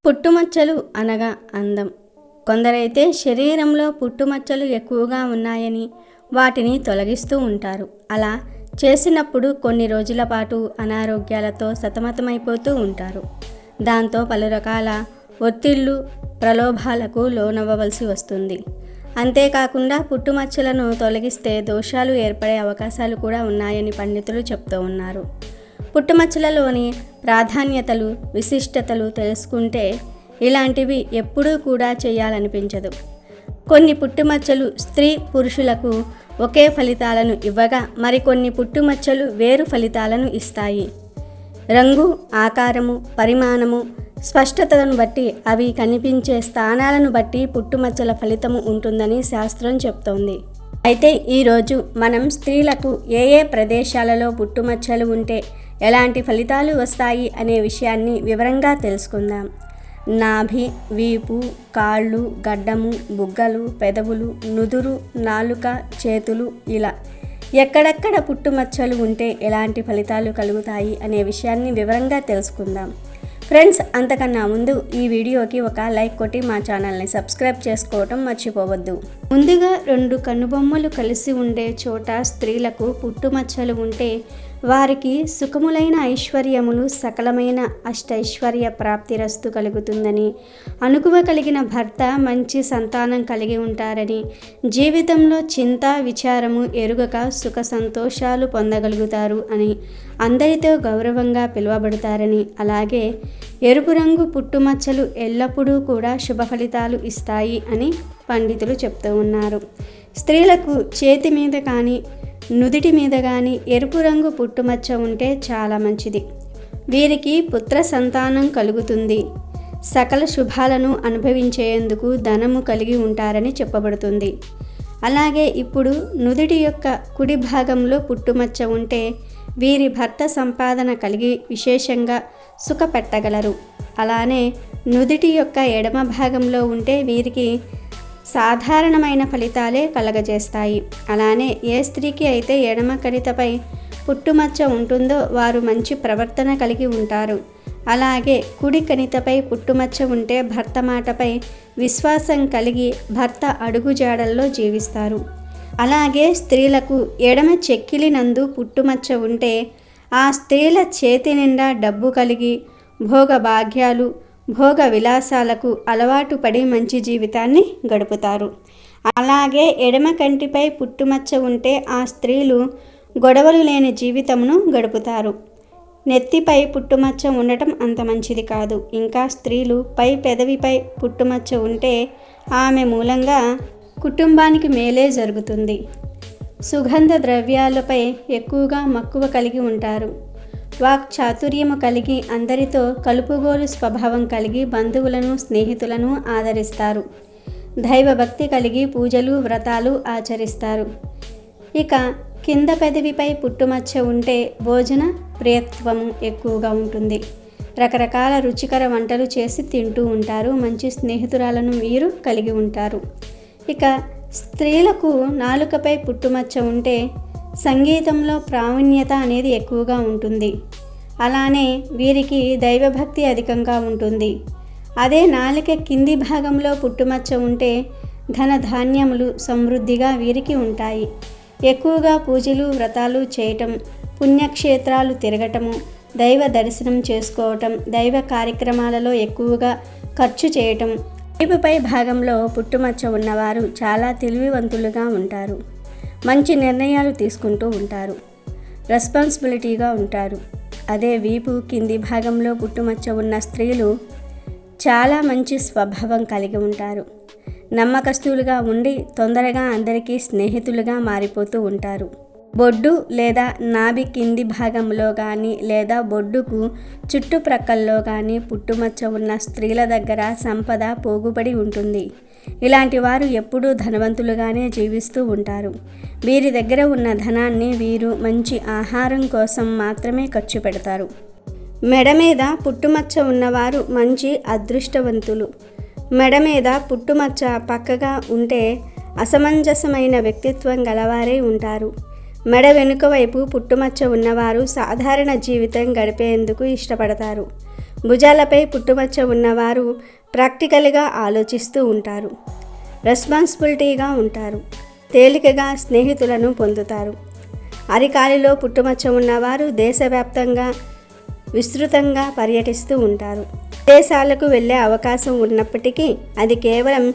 పుట్టుమచ్చలు అనగా అందం. కొందరైతే శరీరంలో పుట్టుమచ్చలు ఎక్కువగా ఉన్నాయని వాటిని తొలగిస్తూ ఉంటారు. అలా చేసినప్పుడు కొన్ని రోజుల పాటు అనారోగ్యాలతో సతమతమైపోతూ ఉంటారు. దాంతో పలు రకాల ఒత్తిళ్లు, ప్రలోభాలకు లోనవ్వవలసి వస్తుంది. అంతేకాకుండా పుట్టుమచ్చలను తొలగిస్తే దోషాలు ఏర్పడే అవకాశాలు కూడా ఉన్నాయని పండితులు చెప్తూ ఉన్నారు. పుట్టుమచ్చలలోని ప్రాధాన్యతలు, విశిష్టతలు తెలుసుకుంటే ఇలాంటివి ఎప్పుడూ కూడా చేయాలనిపించదు. కొన్ని పుట్టుమచ్చలు స్త్రీ పురుషులకు ఒకే ఫలితాలను ఇవ్వగా మరికొన్ని పుట్టుమచ్చలు వేరు ఫలితాలను ఇస్తాయి. రంగు, ఆకారము, పరిమాణము, స్పష్టతను బట్టి, అవి కనిపించే స్థానాలను బట్టి పుట్టుమచ్చల ఫలితము ఉంటుందని శాస్త్రం చెప్తోంది. అయితే ఈరోజు మనం స్త్రీలకు ఏ ఏ ప్రదేశాలలో పుట్టుమచ్చలు ఉంటే ఎలాంటి ఫలితాలు వస్తాయి అనే విషయాన్ని వివరంగా తెలుసుకుందాం. నాభి, వీపు, కాళ్ళు, గడ్డము, బుగ్గలు, పెదవులు, నుదురు, నాలుక, చేతులు ఇలా ఎక్కడెక్కడ పుట్టుమచ్చలు ఉంటే ఎలాంటి ఫలితాలు కలుగుతాయి అనే విషయాన్ని వివరంగా తెలుసుకుందాం. ఫ్రెండ్స్, అంతకన్నా ముందు ఈ వీడియోకి ఒక లైక్ కొట్టి మా ఛానల్ని సబ్స్క్రైబ్ చేసుకోవటం మర్చిపోవద్దు. ముందుగా 2 కనుబొమ్మలు కలిసి ఉండే చోట స్త్రీలకు పుట్టుమచ్చలు ఉంటే వారికి సుఖములైన ఐశ్వర్యములు, సకలమైన అష్టైశ్వర్య ప్రాప్తిరస్తు కలుగుతుందని, అనుకువ కలిగిన భర్త, మంచి సంతానం కలిగి ఉంటారని, జీవితంలో చింత విచారము ఎరుగక సుఖ సంతోషాలు పొందగలుగుతారు అని, అందరితో గౌరవంగా పిలువబడతారని, అలాగే ఎరుపు రంగు పుట్టుమచ్చలు ఎల్లప్పుడూ కూడా శుభ ఫలితాలు ఇస్తాయి అని పండితులు చెప్తూ ఉన్నారు. స్త్రీలకు చేతి మీద కానీ నుదిటి మీద కానీ ఎరుపు రంగు పుట్టుమచ్చ ఉంటే చాలా మంచిది. వీరికి పుత్ర సంతానం కలుగుతుంది. సకల శుభాలను అనుభవించేందుకు ధనము కలిగి ఉంటారని చెప్పబడుతుంది. అలాగే ఇప్పుడు నుదిటి యొక్క కుడి భాగంలో పుట్టుమచ్చ ఉంటే వీరి భర్త సంపాదన కలిగి విశేషంగా సుఖపెట్టగలరు. అలానే నుదిటి యొక్క ఎడమ భాగంలో ఉంటే వీరికి సాధారణమైన ఫలితాలే కలగజేస్తాయి. అలానే ఏ స్త్రీకి అయితే ఎడమ కణితపై పుట్టుమచ్చ ఉంటుందో వారు మంచి ప్రవర్తన కలిగి ఉంటారు. అలాగే కుడి కణితపై పుట్టుమచ్చ ఉంటే భర్త మాటపై విశ్వాసం కలిగి భర్త అడుగుజాడల్లో జీవిస్తారు. అలాగే స్త్రీలకు ఎడమ చెక్కిలి నందు పుట్టుమచ్చ ఉంటే ఆ స్త్రీల చేతి నిండా డబ్బు కలిగి భోగ భాగ్యాలు, భోగ విలాసాలకు అలవాటు పడి మంచి జీవితాన్ని గడుపుతారు. అలాగే ఎడమ కంటిపై పుట్టుమచ్చ ఉంటే ఆ స్త్రీలు గొడవలు లేని జీవితమును గడుపుతారు. నెత్తిపై పుట్టుమచ్చ ఉండటం అంత మంచిది కాదు. ఇంకా స్త్రీలు పై పెదవిపై పుట్టుమచ్చ ఉంటే ఆమె మూలంగా కుటుంబానికి మేలే జరుగుతుంది. సుగంధ ద్రవ్యాలపై ఎక్కువగా మక్కువ కలిగి ఉంటారు. వాక్ చాతుర్యము కలిగి అందరితో కలుపుగోలు స్వభావం కలిగి బంధువులను, స్నేహితులను ఆదరిస్తారు. దైవభక్తి కలిగి పూజలు, వ్రతాలు ఆచరిస్తారు. ఇక కింద పెదవిపై పుట్టుమచ్చ ఉంటే భోజన ప్రియత్వము ఎక్కువగా ఉంటుంది. రకరకాల రుచికర వంటలు చేసి తింటూ ఉంటారు. మంచి స్నేహితురాలను వీరు కలిగి ఉంటారు. ఇక స్త్రీలకు నాలుకపై పుట్టుమచ్చ ఉంటే సంగీతంలో ప్రావీణ్యత అనేది ఎక్కువగా ఉంటుంది. అలానే వీరికి దైవభక్తి అధికంగా ఉంటుంది. అదే నాలుక కింది భాగంలో పుట్టుమచ్చ ఉంటే ధనధాన్యములు సమృద్ధిగా వీరికి ఉంటాయి. ఎక్కువగా పూజలు, వ్రతాలు చేయటం, పుణ్యక్షేత్రాలు తిరగటము, దైవ దర్శనం చేసుకోవటం, దైవ కార్యక్రమాలలో ఎక్కువగా ఖర్చు చేయటం. వీపుపై భాగంలో పుట్టుమచ్చ ఉన్నవారు చాలా తెలివివంతులుగా ఉంటారు. మంచి నిర్ణయాలు తీసుకుంటూ ఉంటారు. రెస్పాన్సిబిలిటీగా ఉంటారు. అదే వీపు కింది భాగంలో పుట్టుమచ్చ ఉన్న స్త్రీలు చాలా మంచి స్వభావం కలిగి ఉంటారు. నమ్మకస్తులుగా ఉండి తొందరగా అందరికీ స్నేహితులుగా మారిపోతూ ఉంటారు. బొడ్డు లేదా నాభి కింది భాగంలో కానీ లేదా బొడ్డుకు చుట్టుప్రక్కల్లో కానీ పుట్టుమచ్చ ఉన్న స్త్రీల దగ్గర సంపద పోగుబడి ఉంటుంది. ఇలాంటి వారు ఎప్పుడూ ధనవంతులుగానే జీవిస్తూ ఉంటారు. వీరి దగ్గర ఉన్న ధనాన్ని వీరు మంచి ఆహారం కోసం మాత్రమే ఖర్చు పెడతారు. మెడ మీద పుట్టుమచ్చ ఉన్నవారు మంచి అదృష్టవంతులు. మెడ మీద పుట్టుమచ్చ పక్కగా ఉంటే అసమంజసమైన వ్యక్తిత్వం గలవారే ఉంటారు. మెడ వెనుక వైపు పుట్టుమచ్చ ఉన్నవారు సాధారణ జీవితం గడిపేందుకు ఇష్టపడతారు. భుజాలపై పుట్టుమచ్చ ఉన్నవారు ప్రాక్టికల్గా ఆలోచిస్తూ ఉంటారు. రెస్పాన్సిబిలిటీగా ఉంటారు. తేలికగా స్నేహితులను పొందుతారు. అరికాలిలో పుట్టుమచ్చ ఉన్నవారు దేశవ్యాప్తంగా విస్తృతంగా పర్యటిస్తూ ఉంటారు. దేశాలకు వెళ్ళే అవకాశం ఉన్నప్పటికీ అది కేవలం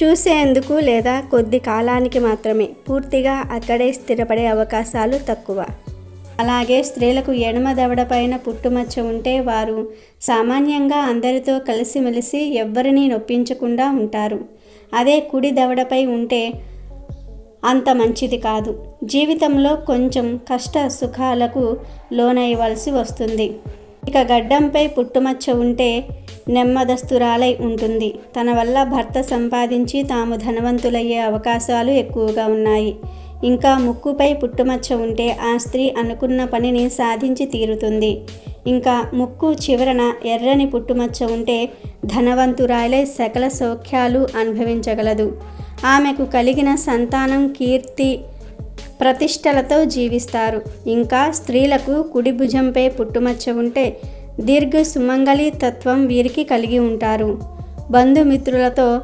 చూసేందుకు లేదా కొద్ది కాలానికి మాత్రమే. పూర్తిగా అక్కడే స్థిరపడే అవకాశాలు తక్కువ. అలాగే స్త్రీలకు ఎడమ దవడపైన పుట్టుమచ్చ ఉంటే వారు సామాన్యంగా అందరితో కలిసిమెలిసి ఎవ్వరినీ నొప్పించకుండా ఉంటారు. అదే కుడి దవడపై ఉంటే అంత మంచిది కాదు. జీవితంలో కొంచెం కష్ట సుఖాలకు లోనయ్యవలసి వస్తుంది. ఇక గడ్డంపై పుట్టుమచ్చ ఉంటే నెమ్మదస్తురాలై ఉంటుంది. తన వల్ల భర్త సంపాదించి తాము ధనవంతులయ్యే అవకాశాలు ఎక్కువగా ఉన్నాయి. ఇంకా ముక్కుపై పుట్టుమచ్చ ఉంటే ఆ స్త్రీ అనుకున్న పనిని సాధించి తీరుతుంది. ఇంకా ముక్కు చివరన ఎర్రని పుట్టుమచ్చ ఉంటే ధనవంతురాలై సకల సౌఖ్యాలు అనుభవించగలదు. ఆమెకు కలిగిన సంతానం కీర్తి ప్రతిష్టలతో జీవిస్తారు. ఇంకా స్త్రీలకు కుడి భుజంపై పుట్టుమచ్చ ఉంటే దీర్ఘ సుమంగళి తత్వం వీరికి కలిగి ఉంటారు. బంధుమిత్రులతో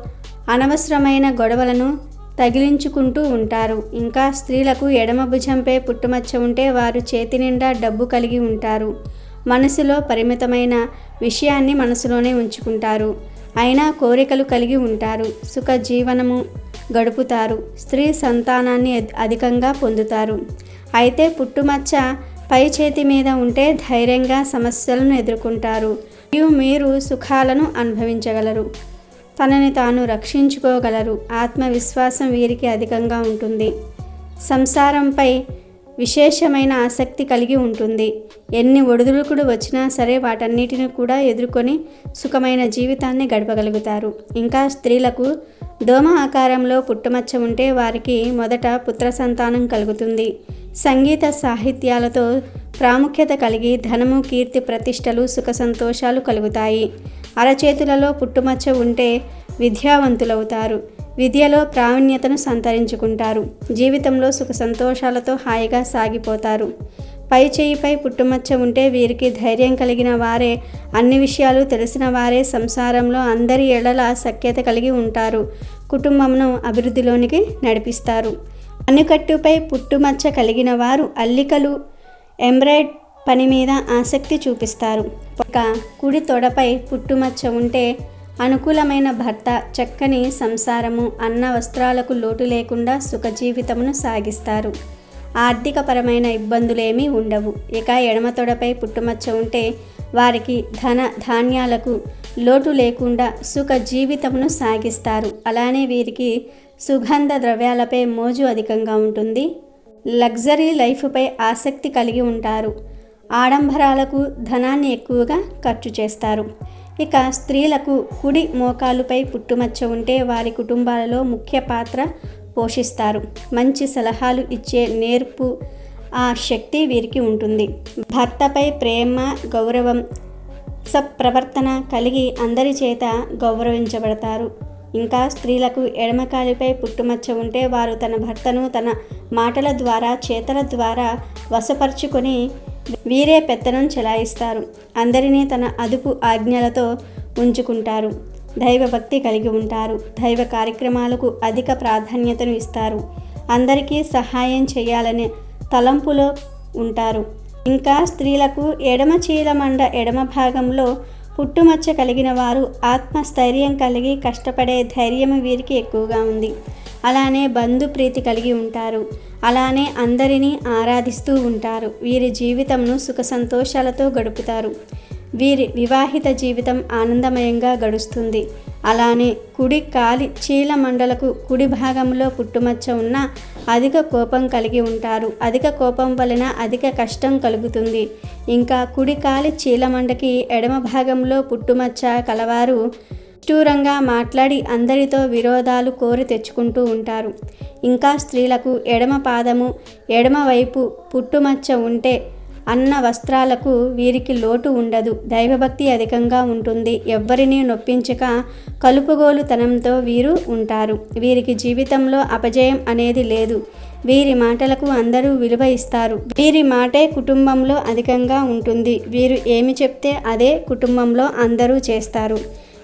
అనవసరమైన గొడవలను తగిలించుకుంటూ ఉంటారు. ఇంకా స్త్రీలకు ఎడమ భుజంపై పుట్టుమచ్చ ఉంటే వారు చేతి నిండా డబ్బు కలిగి ఉంటారు. మనసులో పరిమితమైన విషయాన్ని మనసులోనే ఉంచుకుంటారు. అయినా కోరికలు కలిగి ఉంటారు. సుఖ జీవనము గడుపుతారు. స్త్రీ సంతానాన్ని అధికంగా పొందుతారు. అయితే పుట్టుమచ్చ పై చేతి మీద ఉంటే ధైర్యంగా సమస్యలను ఎదుర్కొంటారు మరియు మీరు సుఖాలను అనుభవించగలరు. తనని తాను రక్షించుకోగలరు. ఆత్మవిశ్వాసం వీరికి అధికంగా ఉంటుంది. సంసారంపై విశేషమైన ఆసక్తి కలిగి ఉంటుంది. ఎన్ని ఒడిదుడుకులు వచ్చినా సరే వాటన్నిటిని కూడా ఎదుర్కొని సుఖమైన జీవితాన్ని గడపగలుగుతారు. ఇంకా స్త్రీలకు దోమ ఆకారంలో పుట్టుమచ్చ ఉంటే వారికి మొదట పుత్ర సంతానం కలుగుతుంది. సంగీత సాహిత్యాలతో ప్రాముఖ్యత కలిగి ధనము కీర్తి ప్రతిష్టలు సుఖ సంతోషాలు కలుగుతాయి. అరచేతులలో పుట్టుమచ్చ ఉంటే విద్యావంతులవుతారు. విద్యలో ప్రావీణ్యతను సంతరించుకుంటారు. జీవితంలో సుఖ సంతోషాలతో హాయిగా సాగిపోతారు. పై చేయిపై పుట్టుమచ్చ ఉంటే వీరికి ధైర్యం కలిగిన వారే, అన్ని విషయాలు తెలిసిన వారే, సంసారంలో అందరి ఎడల సఖ్యత కలిగి ఉంటారు. కుటుంబంను అభివృద్ధిలోనికి నడిపిస్తారు. అన్నికట్టుపై పుట్టుమచ్చ కలిగిన వారు అల్లికలు ఎంబ్రాయిడ్ పని మీద ఆసక్తి చూపిస్తారు. ఒక కుడి తొడపై పుట్టుమచ్చ ఉంటే అనుకూలమైన భర్త, చక్కని సంసారము, అన్న వస్త్రాలకు లోటు లేకుండా సుఖ జీవితమును సాగిస్తారు. ఆర్థికపరమైన ఇబ్బందులేమీ ఉండవు. ఇక ఎడమ తొడపై పుట్టుమచ్చ ఉంటే వారికి ధన ధాన్యాలకు లోటు లేకుండా సుఖ జీవితమును సాగిస్తారు. అలానే వీరికి సుగంధ ద్రవ్యాలపై మోజు అధికంగా ఉంటుంది. లగ్జరీ లైఫ్పై ఆసక్తి కలిగి ఉంటారు. ఆడంబరాలకు ధనాన్ని ఎక్కువగా ఖర్చు చేస్తారు. ఇక స్త్రీలకు కుడి మోకాలుపై పుట్టుమచ్చ ఉంటే వారి కుటుంబాలలో ముఖ్య పాత్ర పోషిస్తారు. మంచి సలహాలు ఇచ్చే నేర్పు ఆ శక్తి వీరికి ఉంటుంది. భర్తపై ప్రేమ, గౌరవం, సత్ప్రవర్తన కలిగి అందరి చేత గౌరవించబడతారు. ఇంకా స్త్రీలకు ఎడమకాలిపై పుట్టుమచ్చ ఉంటే వారు తన భర్తను తన మాటల ద్వారా, చేతల ద్వారా వశపరుచుకొని వీరే పెత్తనం చెలాయిస్తారు. అందరినీ తన అదుపు ఆజ్ఞలతో ఉంచుకుంటారు. దైవభక్తి కలిగి ఉంటారు. దైవ కార్యక్రమాలకు అధిక ప్రాధాన్యతను ఇస్తారు. అందరికీ సహాయం చేయాలనే తలంపులో ఉంటారు. ఇంకా స్త్రీలకు ఎడమ చీలమండ ఎడమ భాగంలో పుట్టుమచ్చ కలిగిన వారు ఆత్మస్థైర్యం కలిగి కష్టపడే ధైర్యం వీరికి ఎక్కువగా ఉంది. అలానే బంధు ప్రీతి కలిగి ఉంటారు. అలానే అందరినీ ఆరాధిస్తూ ఉంటారు. వీరి జీవితంను సుఖ సంతోషాలతో గడుపుతారు. వీరి వివాహిత జీవితం ఆనందమయంగా గడుస్తుంది. అలానే కుడి కాలి చీలమండలకు కుడి భాగంలో పుట్టుమచ్చ ఉన్న అధిక కోపం కలిగి ఉంటారు. అధిక కోపం వలన అధిక కష్టం కలుగుతుంది. ఇంకా కుడి కాలి చీలమండకి ఎడమ భాగంలో పుట్టుమచ్చ కలవారు నిష్ఠూరంగా మాట్లాడి అందరితో విరోధాలు కోరి తెచ్చుకుంటూ ఉంటారు. ఇంకా స్త్రీలకు ఎడమ పాదము ఎడమ వైపు పుట్టుమచ్చ ఉంటే అన్న వస్త్రాలకు వీరికి లోటు ఉండదు. దైవభక్తి అధికంగా ఉంటుంది. ఎవ్వరినీ నొప్పించక కలుపుగోలుతనంతో వీరు ఉంటారు. వీరికి జీవితంలో అపజయం అనేది లేదు. వీరి మాటలకు అందరూ విలువ ఇస్తారు. వీరి మాటే కుటుంబంలో అధికంగా ఉంటుంది. వీరు ఏమి చెప్తే అదే కుటుంబంలో అందరూ చేస్తారు.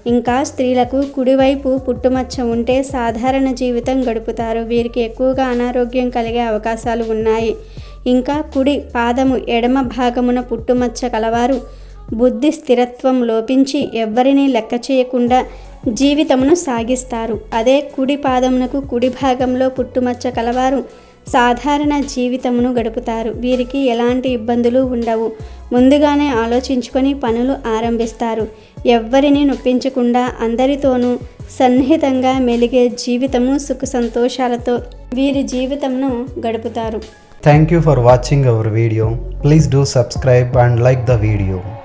ఇంకా స్త్రీలకు కుడివైపు పుట్టుమచ్చ ఉంటే సాధారణ జీవితం గడుపుతారు. వీరికి ఎక్కువగా అనారోగ్యం కలిగే అవకాశాలు ఉన్నాయి. ఇంకా కుడి పాదము ఎడమ భాగమున పుట్టుమచ్చ కలవారు బుద్ధి స్థిరత్వం లోపించి ఎవ్వరినీ లెక్క చేయకుండా జీవితమును సాగిస్తారు. అదే కుడి పాదమునకు కుడి భాగంలో పుట్టుమచ్చ కలవారు సాధారణ జీవితమును గడుపుతారు. వీరికి ఎలాంటి ఇబ్బందులు ఉండవు. ముందుగానే ఆలోచించుకొని పనులు ఆరంభిస్తారు. ఎవ్వరిని నొప్పించకుండా అందరితోనూ సన్నిహితంగా మెలిగే జీవితము సుఖ సంతోషాలతో వీరి జీవితమును గడుపుతారు. Thank you for watching our video. Please do subscribe and like the video.